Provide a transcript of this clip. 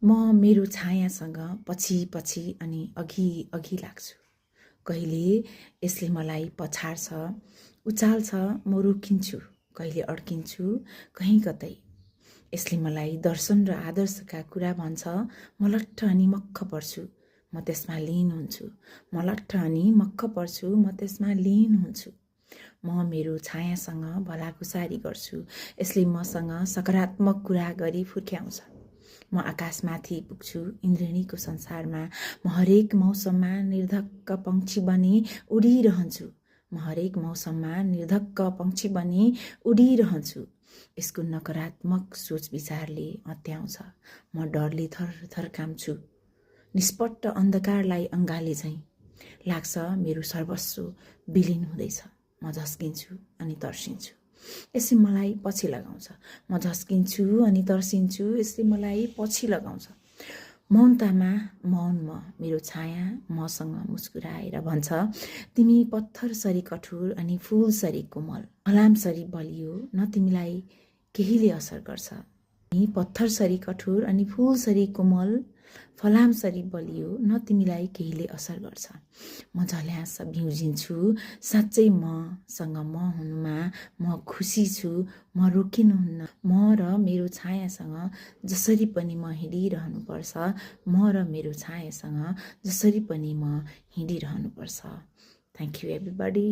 म मेरो छायासँग पछि पछि अनि अघि अघि लाग्छु। कहिले यसले मलाई पछाड्छ, उचाल्छ, म रोकिन्छु, कहिले अड्किन्छु कहीँ कतै। यसले मलाई दर्शन र आदर्शका कुरा भन्छ, म लट्ठ अनि मक्ख पर्छु, म त्यसमा लीन हुन्छु। म लट्ठ अनि मक्ख पर्छु, म त्यसमा लीन हुन्छु। म मेरो छायासँग भलाकुसारी गर्छु। यसले मसँग सकारात्मक कुरा गरी फुर्क्याउँछ। म आकाशमाथि पुग्छु, इन्द्रेणीको संसारमा। म हरेक मौसममा निर्धक्क पंक्षी बनी उडिरहन्छु। म हरेक मौसममा निर्धक्क पंक्षी बनी उडिरहन्छु। यसको नकारात्मक सोच विचारले अत्याउँछ। म डरले थरथर काम्छु। निष्पट्ट अन्धकारलाई अङ्गाले झैँ लाग्छ मेरो सर्वस्व विलीन हुँदैछ। म झस्किन्छु अनि तर्सिन्छु। यसले मलाई पछि लगाउँछ। म झस्किन्छु अनि तर्सिन्छु। यसले मलाई पछि लगाउँछ। मौनतामा मौन मेरो छाया मसँग मुस्कुराएर भन्छ, तिमी पत्थर सरी कठोर अनि फूल सरी कोमल, फलाम सरी बलियो, न तिमीलाई केहीले असर गर्छ। तिमी पत्थर सरी कठोर अनि फूल सरी कोमल, फलाम सरी बलियो, न तिमीलाई केहीले असर गर्छ। म झल्यास भिउजिन्छु। साँच्चै मसँग म हुनुमा म खुसी छु। म रोकिनुहुन्न। म र मेरो छायासँग जसरी पनि म हिँडिरहनुपर्छ। म र मेरो छायासँग जसरी पनि म हिँडिरहनुपर्छ। Thank you everybody.